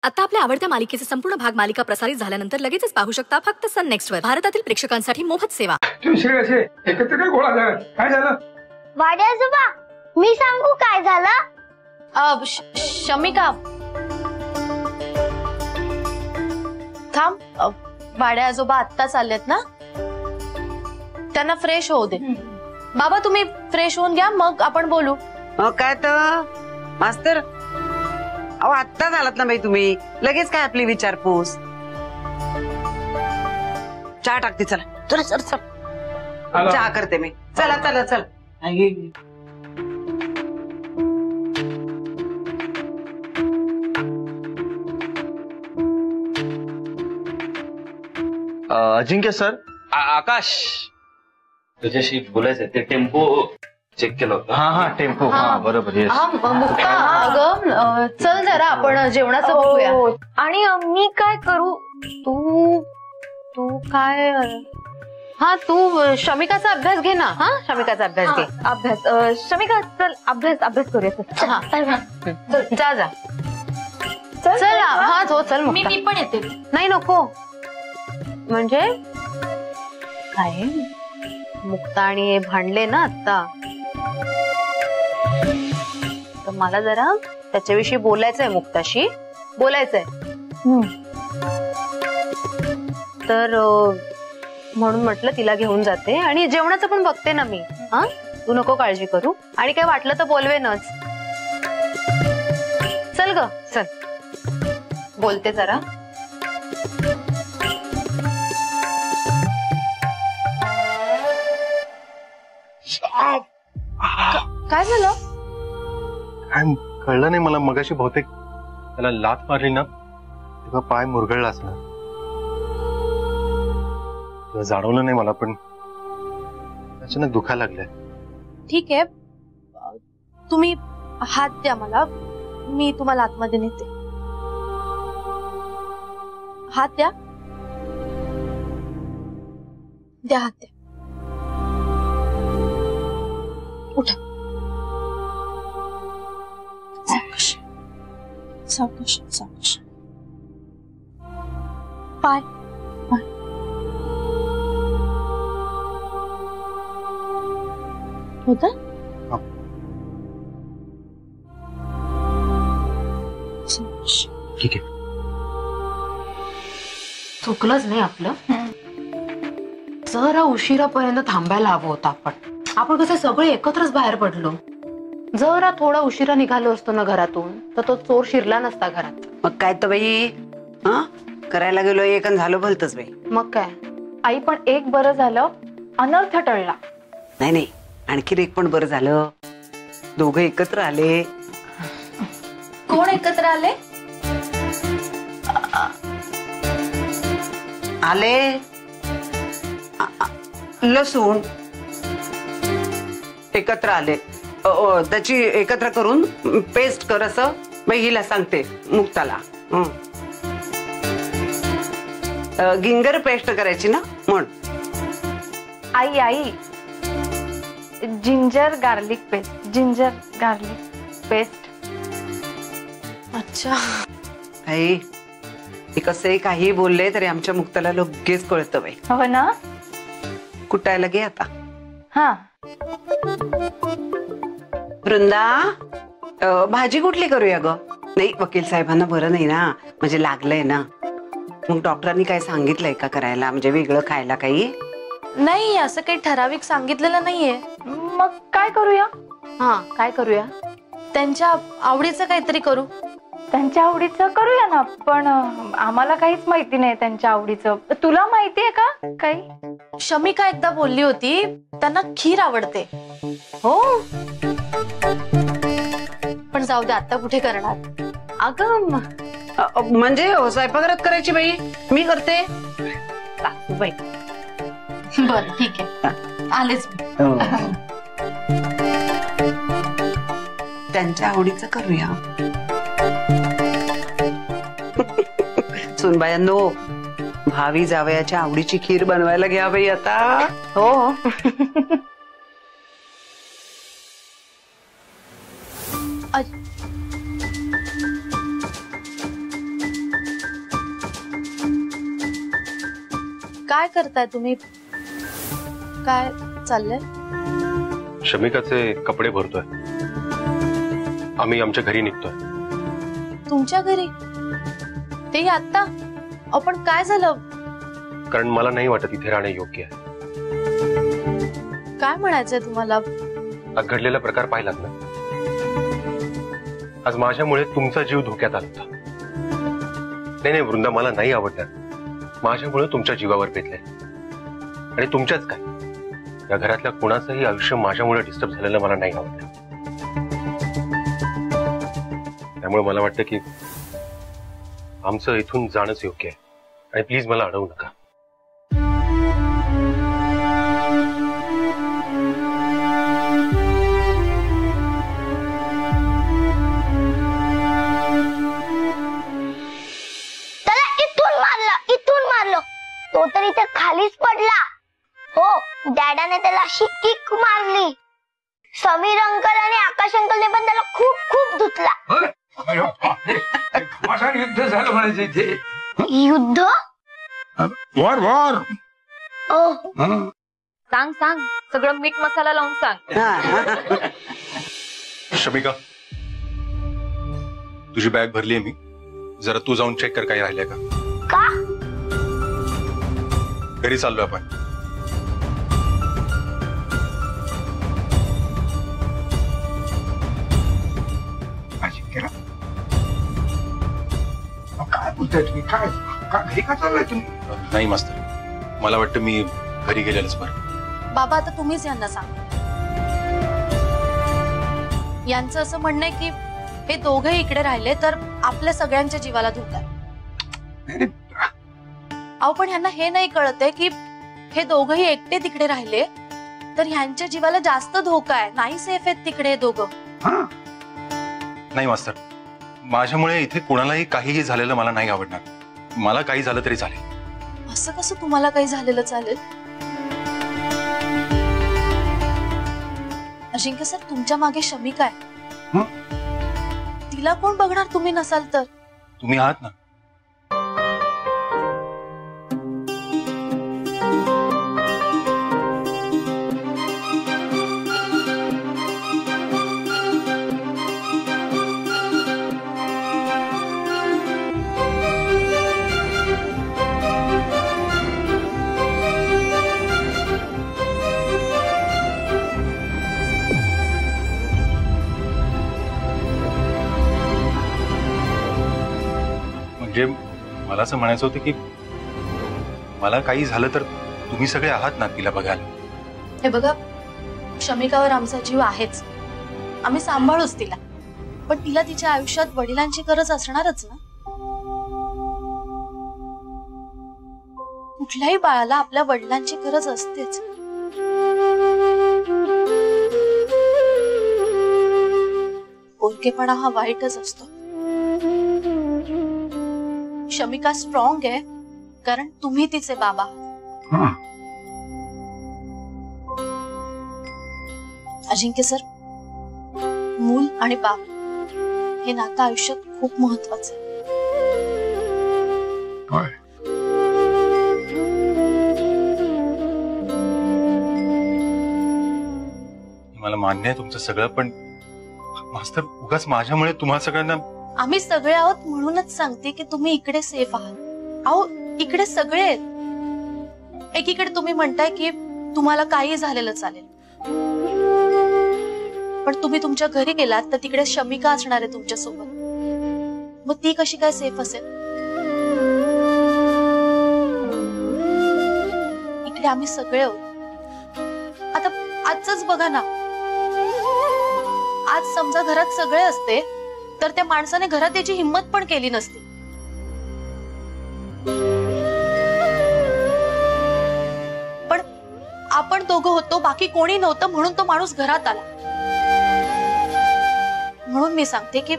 आता आपल्या आवडत्या मालिकेचे संपूर्ण भाग मालिका प्रसारित झाल्यानंतर लगेचच पाहू शकता फक्त सन नेक्स्ट वर. भारतातील प्रेक्षकांसाठी मोफत सेवा. एकत्र काय गोळा झाला? काय झालं? वाड्याजोबा मी सांगू काय झालं? शमिका थांब. वाड्या आजोबा आत्ताच आलेत ना, त्यांना फ्रेश होऊ दे. बाबा तुम्ही फ्रेश होऊन घ्या, मग आपण बोलू. काय तर मास्तर, अहो आत्ताच आलात ना बाई तुम्ही, लगेच काय आपली विचारपूस. चहा टाकते, चला चला चल चल, चहा करते मी. चला चला चल. अजिंक्य सर. आकाश, तुझ्याशी बोलायचंय. ते टेम्पो चेक केलं होतं. हा टेम्पो. हा बरोबर. मुक्ता अगं चल जरा आपण जेवणाचं बघूया. आणि मी काय करू? तू काय? हा तू शमिकाचा अभ्यास घे ना. हा शमिकाचा अभ्यास घे. अभ्यास शमिका चल अभ्यास करूया. जा जा चल. हा हो चल. मी पण येते. नाही नको. म्हणजे काय मुक्ता आणि भांडले ना आता, तर मला जरा त्याच्याविषयी बोलायचंय. मुक्ताशी बोलायचंय. तर म्हणून म्हटलं तिला घेऊन जाते आणि जेवणाचं पण बघते ना मी. हा तू नको काळजी करू, आणि काय वाटलं तर बोलवेनच. चल ग चल, बोलते जरा. काय झालं? काय कळलं नाही मला. मगाशी बहुतेक त्याला लाथ मारली ना, तेव्हा पाय मुरगळला असणार. तेव्हा जाणवलं नाही मला, पण अचानक दुखायला लागलंय. ठीक आहे, तुम्ही हात द्या मला, मी तुम्हाला आतमध्ये नेते. हात द्या. द्या हात द्या. उठा. सावकाश सावकाश. पाय पाय. होता? ठीक आहे. चुकलंच नाही आपलं. जरा उशिरापर्यंत थांबायला हवं होतं आपण कसं सगळे एकत्रच बाहेर पडलो. जरा थोडा उशिरा निघालो असतो ना घरातून, तर तो चोर शिरला नसता घरात. मग काय तर बाई, करायला गेलो एक आणि झालं भलतच बाई. मग काय आई, पण एक बरं झालं, अनर्थ टळला. नाही आणखी एक पण बरं झालं, दोघं एकत्र आले. कोण एकत्र आले? आले लसूण एकत्र आले. त्याची एकत्र करून पेस्ट कर असं मी हिला सांगते, मुक्ताला. गिंगर पेस्ट करायची ना म्हण. आई जिंजर गार्लिक पेस्ट. अच्छा. आई कसंही काही बोलले तरी आमच्या मुक्ताला लगेच कळतं बाई. हो ना. कुटायला गे आता. हा वृंदा, भाजी कुठली करूया ग? नाही वकील साहेबांना बरं नाही ना, म्हणजे लागलंय ना. मग डॉक्टरांनी काय सांगितलंय का करायला, म्हणजे वेगळं खायला काही? नाही, असं काही ठराविक सांगितलेलं नाहीये. मग काय करूया? हा काय करूया? त्यांच्या आवडीचं काहीतरी करू. त्यांच्या आवडीचं करूया ना, पण आम्हाला काहीच माहिती नाही त्यांच्या आवडीचं. तुला माहितीये का काही? शमिका एकदा बोलली होती त्यांना खीर आवडते. हो, पण जाऊ दे, आता कुठे करणार. अगं म्हणजे स्वयंपाकघरात करायची बाई, मी करते. बाई बर ठीक आहे, आलेच. त्यांच्या आवडीचं करूया. सुनबायांनो, भावी जावयाच्या आवडीची खीर बनवायला घ्या बाई आता. हो. काय करताय तुम्ही? काय चाललंय? शमिकाचे कपडे भरतोय. आम्ही आमच्या घरी निघतोय. तुमच्या घरी? तेही आता? आपण काय झालं? कारण मला नाही वाटत इथे राहणे योग्य आहे. काय म्हणायचंय तुम्हाला? आज घडलेला प्रकार पाहिलात ना. आज माझ्यामुळे तुमचा जीव धोक्यात आला होता. नाही वृंदा, मला नाही आवडणार. माझ्यामुळे तुमच्या जीवावर बेतलंय. आणि तुमच्याच काय, या घरातल्या कोणाचंही आयुष्य माझ्यामुळे डिस्टर्ब झालेलं मला नाही आवडलं. त्यामुळे मला वाटतं की आमचं इथून जाणंच योग्य आहे. आणि प्लीज मला अडवू नका. तो तर इथे खालीच पडला. हो, डॅडाने त्याला अशी किक मारली. समीर अंकल आणि आकाश अंकलने पण त्याला खूप खूप धुतला. युद्ध झालं म्हणायचं इथे. युद्ध? War war. सांग सांग, सगळं मीठ मसाला लावून सांग. शमिका, तुझी बॅग भरली आहे मी. जरा तू जाऊन चेक कर काही राहिलंय का. घरी चाललोय आपण. काय बोलताय तुम्ही? काय घरी का चाललाय तुम्ही? नाही मास्तर, मला वाटतं मी घरी गेलेलंच बरं. बाबा, आता तुम्हीच यांना सांगा. यांचं असं म्हणणं आहे की हे दोघे इकडे राहिले तर आपल्या सगळ्यांच्या जीवाला धोका आहे. अहो, पण ह्यांना हे नाही कळत आहे की हे दोघही एकटे तिकडे राहिले तर ह्यांच्या जीवाला जास्त धोका आहे. नाही सेफ आहेत तिकडे दोघं. नाही मास्तर, माझ्यामुळे इथे कोणालाही काहीही झालेलं मला नाही आवडणार. मला काही झालं तरी चालेल. असं कसं तुम्हाला काही झालेलं चालेल? अजिंक्य सर, तुमच्या मागे शमिका आहे. तिला कोण बघणार तुम्ही नसाल तर? तुम्ही आहात ना. म्हणजे मला असं म्हणायचं होतं की मला काही झालं तर तुम्ही सगळे आहात ना तिला बघायला. हे बघा, शमिकावर आमचा जीव आहेच. आम्ही सांभाळूच तिला. पण तिला तिच्या आयुष्यात वडिलांची गरज असणारच ना. कुठल्याही बाळाला आपल्या वडिलांची गरज असतेच. पोरकेपणा हा वाईटच असतो. शमिका स्ट्रॉंग आहे कारण तुम्ही तिचे बाबा. अजिंक्य सर, मूल आणि बाप हे नातं आयुष्यात खूप महत्वाचं आहे. मला मान्य आहे तुमचं सगळं, पण मास्तर उगाच माझ्यामुळे तुम्हाला सगळ्यांना. आम्ही सगळे आहोत म्हणूनच सांगते की तुम्ही इकडे सेफ आहात. अहो, इकडे सगळे आहेत. एकीकडे तुम्ही म्हणताय की तुम्हाला काही झालेलं चालेल, पण तुम्ही तुमच्या घरी गेलात तर तिकडे शमिका असणार आहे तुमच्या सोबत. मग ती कशी काय सेफ असेल? इकडे आम्ही सगळे आहोत. आता आजच बघा ना, आज समजा घरात सगळे असते तर त्या माणसाने घरात याची हिंमत पण केली नसती. पण आपण दोघं होतो, बाकी कोणी नव्हतं म्हणून तो माणूस घरात आला. म्हणून मी सांगते की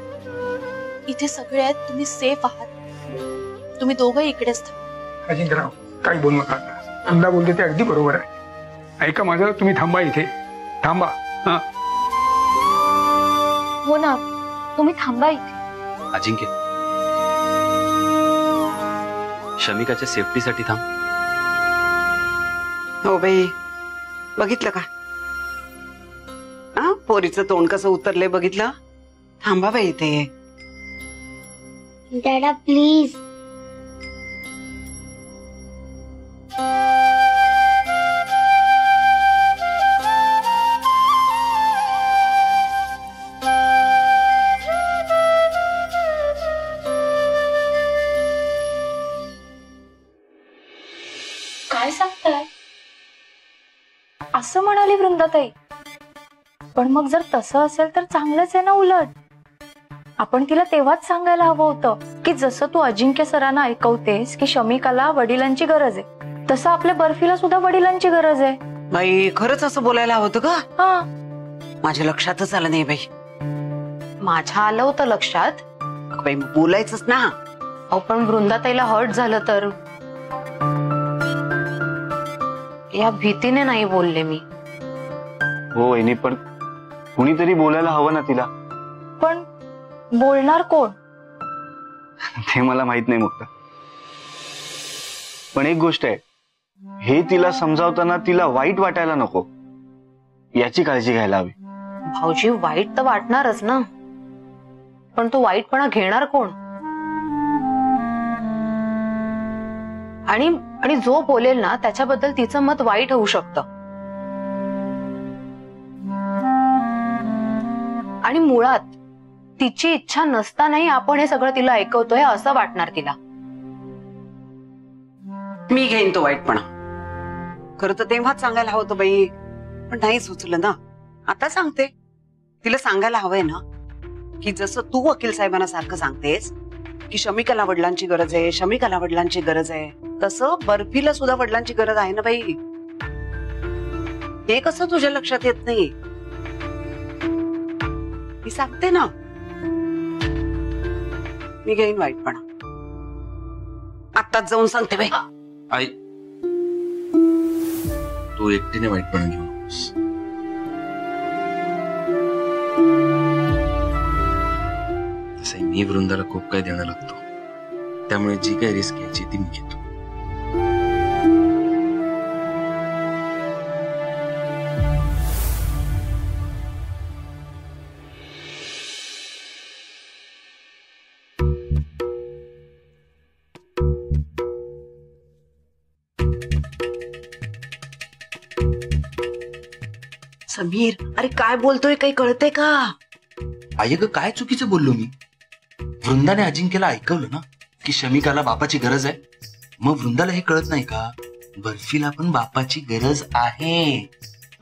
इथे सगळे आहेत, तुम्ही सेफ आहात. तुम्ही दोघं इकडेच थांबा. अजिंक्यराव, काही बोलू नका. अंदा बोलते ते अगदी बरोबर आहे. ऐका माझं, तुम्ही थांबा इथे. थांबा. हो ना, तुम्ही थांबा इथे. अजिंक्य, शमिकाच्या सेफ्टीसाठी थांब. हो बाई, बघितलं का? हा, पोरीचं तोंड कसं उतरलंय बघितलं? थांबा बाई इथे. डॅडा प्लीज. काय सांगताय? असं म्हणाली वृंदाताई. पण मग जर तसं असेल तर चांगलंच आहे ना. उलट आपण तिला तेव्हाच सांगायला हवं होतं की जसं तू अजिंक्य सरांना ऐकवतेस की शमिकाला वडिलांची गरज आहे, तसं आपल्या बर्फीला सुद्धा वडिलांची गरज आहे. बाई खरंच असं बोलायला हवं होतं का? हा, माझ्या लक्षातच आलं नाही बाई. माझ्या आलं होतं लक्षात. अगं बाई बोलायचंच ना. अहो पण वृंदाताईला हर्ट झालं तर, या भीतीने नाही बोलले मी. हो वहिनी, पण कुणीतरी बोलायला हवं ना तिला. पण बोलणार कोण? ते मला माहित नाही मुक्ता. पण एक गोष्ट आहे, हे तिला समजावताना तिला वाईट वाटायला नको, याची काळजी घ्यायला हवी. भाऊजी वाईट तर वाटणारच ना, पण तो वाईटपणा घेणार कोण? आणि जो बोलेल ना त्याच्याबद्दल तिचं मत वाईट होऊ शकतं. आणि मुळात तिची इच्छा नसतानाही आपण हे सगळं तिला ऐकवतोय असं वाटणार तिला. मी घेईन तो वाईटपणा. खरं तर तेव्हाच सांगायला हवं होतं बाई, पण नाही सुचलं ना. आता सांगते. तिला सांगायला हवंय ना की जसं तू वकील साहेबांना सारखं सांगतेस की शमिकाला वडिलांची गरज आहे, शमिकाला वडिलांची गरज आहे, तसं बर्फीला सुद्धा वडिलांची गरज आहे ना बाई. हे कसं तुझ्या लक्षात येत नाही? मी सांगते ना, मी घेईन वाईटपणा. आत्ताच जाऊन सांगते बाई. आई, तू एकटीने वाईटपणा घेऊ नकोस. तसंही मी वृंदाला खूप काही देणं लागतो, त्यामुळे जी काही रिस्क घ्यायची ती मी घेतो. समीर, अरे काय बोलतोय, काही कळतंय का? आई ग, काय चुकीचं बोललो मी? वृंदाने अजिंक्यला ऐकवलं ना की शमिकाला बापाची गरज आहे. मग वृंदाला हे कळत नाही का? बर्फीला पण बापाची गरज आहे.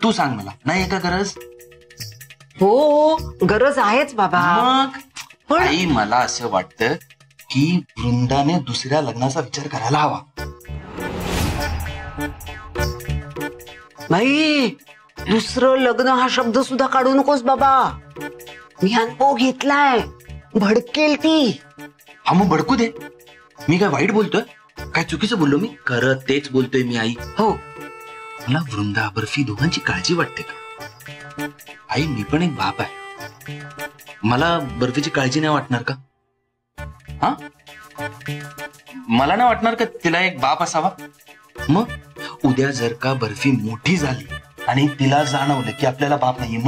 तू सांग मला, नाही आहे का गरज? हो, गरज आहेच बाबा. मग आई, मला असं वाटतं की वृंदाने दुसऱ्या लग्नाचा विचार करायला हवा. भाई, दुसरं लग्न हा शब्द सुद्धा काढू नकोस बाबा. मी अनुभव घेतलाय. भडकेल ती. हा मग भडकू दे. मी काय वाईट बोलतोय? काय चुकीचं बोललो मी? खरं तेच बोलतोय मी आई. हो, मला वृंदा बर्फी दोघांची काळजी वाटते का? आई, मी पण एक बाप आहे. मला बर्फीची काळजी नाही वाटणार का? हा, मला नाही वाटणार का तिला एक बाप असावा? मग उद्या जर का बर्फी मोठी झाली आणि तिला जाणवलं की आपल्याला बाप नाहीये,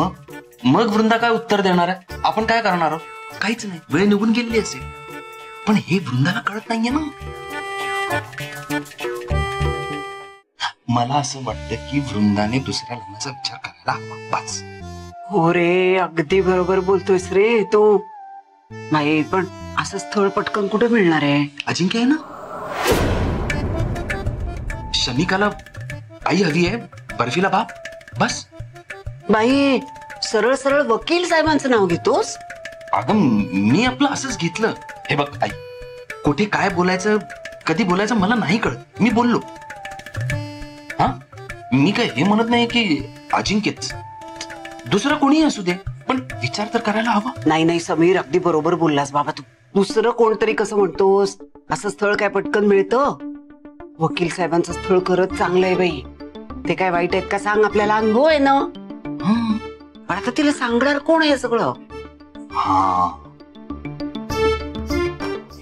मग वृंदा काय उत्तर देणार आहे? आपण काय करणार आहोत? काहीच नाही. वेळ निघून गेलेली असेल. पण हे वृंदाला कळत नाहीये ना. मला असं वाटतं की वृंदाने दुसऱ्या लग्नाचा विचार करायला हवा. बस. हो रे, अगदी बरोबर बोलतोयस रे तू. नाही, पण असं स्थळ पटकन कुठे मिळणार आहे? अजिंक्य आहे ना. शमिकाला आई हवी आहे, बर्फीला बाप. बस. बाई, सरळ सरळ वकील साहेबांचं नाव घेतोस? अगं, मी आपलं असंच घेतलं. हे बघ आई, कुठे काय बोलायचं, कधी बोलायचं मला नाही कळत. मी बोललो. हा, मी काय हे म्हणत नाही की अजिंक्यच, दुसरं कोणी असू दे, पण विचार तर करायला हवा. नाही नाही समीर, अगदी बरोबर बोललास बाबा तू. दुसरं कोणतरी कसं म्हणतोस? असं स्थळ काय पटकन मिळतं? वकील साहेबांचं स्थळ खरंच चांगलं आहे बाई. ते काय वाईट आहेत का सांग? आपल्याला अनुभव आहे ना. पण आता तिला सांगणार कोण आहे सगळं? हा,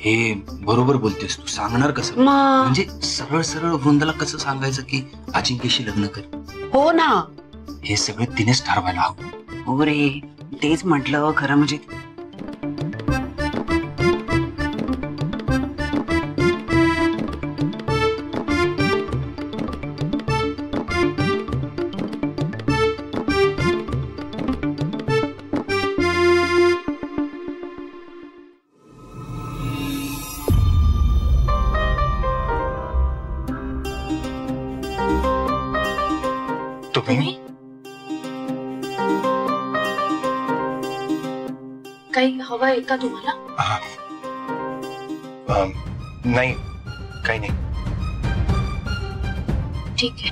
हे बरोबर बोलतेस तू. सांगणार कसं? म्हणजे सरळ सरळ वृंदाला कसं सांगायचं की अजिंक्यशी लग्न कर? हो ना. हे सगळं तिनेच ठरवायला हवं. हो रे, तेच म्हटलं. खरं म्हणजे तुम्ही काही हवं आहे का तुम्हाला? नाही, काही नाही. ठीक आहे.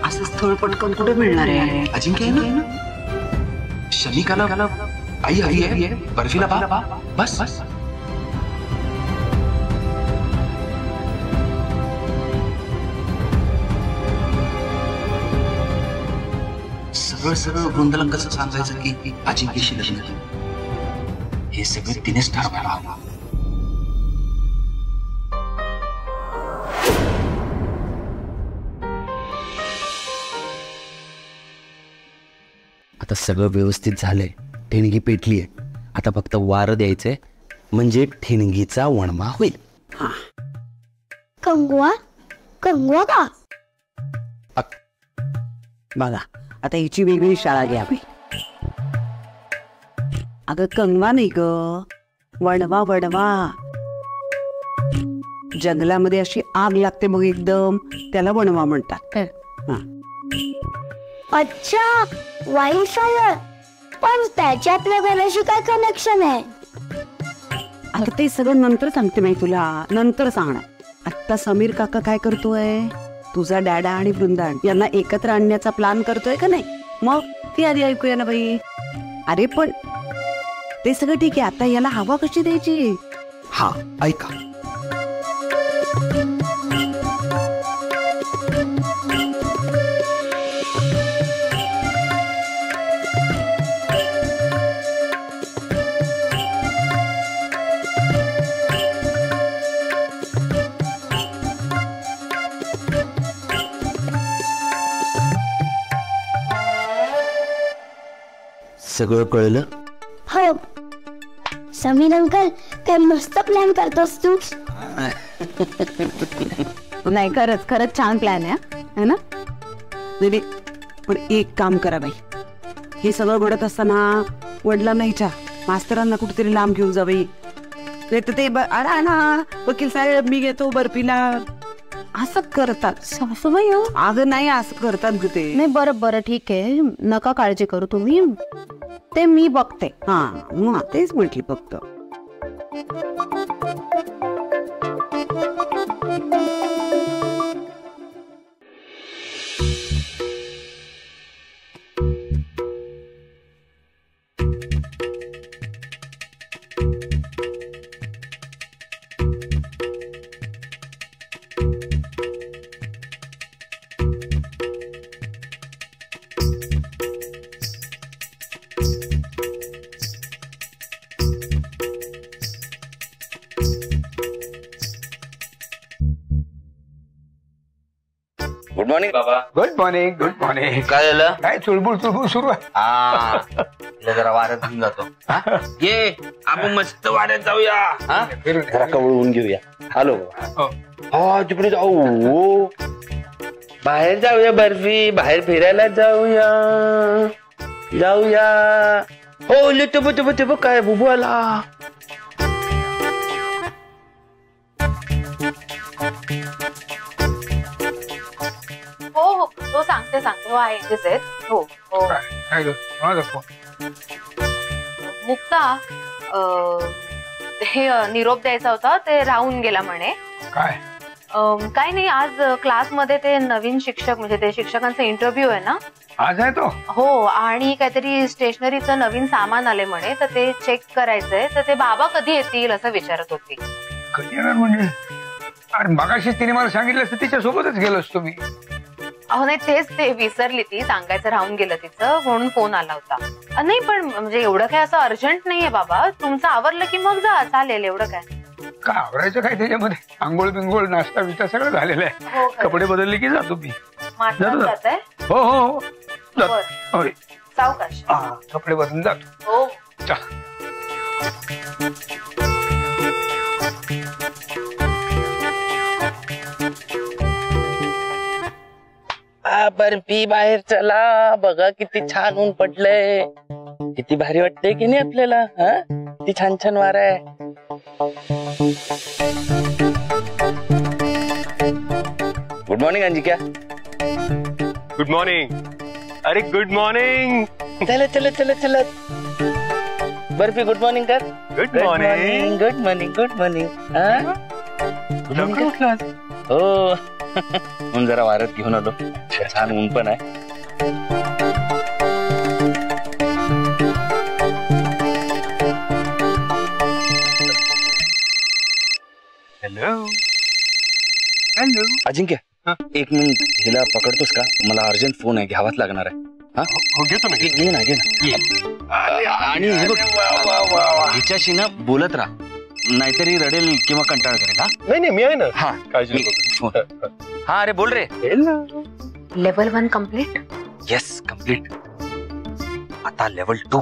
असं स्थळ पटकन कुठे मिळणार आहे? अजिंक्य आहे ना? शमिकाला आई आई आहे, बर्फीला बा. बस बस. सरळ सरळ वृंदाला कसं सांगायचं की अजिंक्यशी लग्न कर? हे सगळं तिनेच ठरवायला हवं. आता सगळं व्यवस्थित झालंय. ठिणगी पेटलीये. आता फक्त वारं द्यायचंय म्हणजे ठिणगीचा वणवा होईल. कंगवा कंगवा का? बघा, आता हिची वेगळी शाळा घ्यावी. अगं कंगवा नाही ग, वणवा वणवा. जंगलामध्ये अशी आग लागते मग एकदम, त्याला वणवा म्हणतात. अच्छा, वाईन फायर. पण त्याच्यातल्या वेळेशी काय कनेक्शन आहे? आता ते सगळं नंतर सांगते मी तुला, नंतर सांगणार. आता समीर काका काय करतोय? तुझा डॅडा आणि वृंदा यांना एकत्र आणण्याचा प्लॅन करतोय का नाही? मग ती आधी ऐकूया ना बाई. अरे पण ते सगळं ठीक आहे, आता याला हवा कशी द्यायची? हा, ऐका. सगळं कळलं? हो समीर अंकल, काय मस्त प्लॅन करतोस तू. नाही, खरंच खरंच छान प्लॅन आहे ना? नाही, पण एक काम करा बाई, हे सगळं घडत असताना वडिलांना हिच्या मास्तरांना कुठेतरी लांब घेऊन जा बाई. ते अडा ना वकील साहेब, मी घेतो बर्फीला. असं करतात सासूबाई. अगं नाही, असं करतात ग ते. नाही, बरं बरं ठीक आहे, नका काळजी करू तुम्ही, ते मी बघते. हा मग तेच म्हटली फक्त. गुड मॉर्निंग बाबा. Good morning. Good morning. काय झालं? काय चुळबुळ चुळबुळ सुरू आहे? तिला जरा वाऱ्यात घेऊन जातो. ये आपण मस्त वाऱ्यात जाऊया. जरा कवळून घेऊया. हॅलो. हा तिकडे जाऊ. बाहेर जाऊया बर्फी, बाहेर फिरायला जाऊया. हो लिटू काय बुबू आला. हो सांगते हो आहे इथेच आहेत. हो हो. काय ग, कोणाचा फोन? मुक्ता, हे निरोप द्यायचा होता, ते राहून गेला म्हणे. काय? काय नाही, आज क्लासमध्ये ते नवीन शिक्षक, म्हणजे ते शिक्षकांचा इंटरव्ह्यू आहे ना. आज आहे तो? हो, आणि काहीतरी स्टेशनरीचं नवीन सामान आले म्हणे, तर ते चेक करायचंय. तर ते बाबा कधी येतील असं विचारत होती. कधी येणार म्हणजे? अरे मगाशीच तिने मला सांगितलं असतं, तिच्या सोबतच गेलो असतो मी. अहो नाही तेच ते विसरली ती सांगायचं राहून गेलं तिचं म्हणून फोन आला होता. नाही पण म्हणजे एवढं काय असं अर्जंट नाहीये बाबा तुमचं आवरलं की मग जा चालेल एवढं काय. काय आवरायचं काय त्याच्यामध्ये आंघोळ बिंगोळ नाश्ता बिस्टा सगळं झालेलं आहे. कपडे बदलले की जातो मी. जाताय हो हो हो जातो. होय सावकाश. हा कपडे बदलून जातो. हो चल. बर्फी बाहेर चला बघा किती छान ऊन पडलंय. किती भारी वाटतंय की नाही आपल्याला. हा किती छान छान वारा आहे. गुड मॉर्निंग अंजिक्या. Good morning. अरे गुड मॉर्निंग. चला चला चला चला. बर्फी गुड मॉर्निंग कर. Good morning. Good morning good morning. Good morning. हो म्हणून जरा वाऱ्यात घेऊन आलो. छान ऊन पण आहे. Hello hello. अजिंक्य एक मिनिट हिला पकडतोस का. मला अर्जंट फोन आहे घ्यावाच लागणार आहे. हा हो घेतो ना. घे ना घे ना. आणि हे बघ हिच्याशी ना बोलत राहा नाहीतरी रडेल किंवा कंटाळ करेल. हा नाही नाही मी आहे ना. हा काळजी फोन. हा अरे बोल रे. Level 1 complete. Yes complete. आता लेवल 2.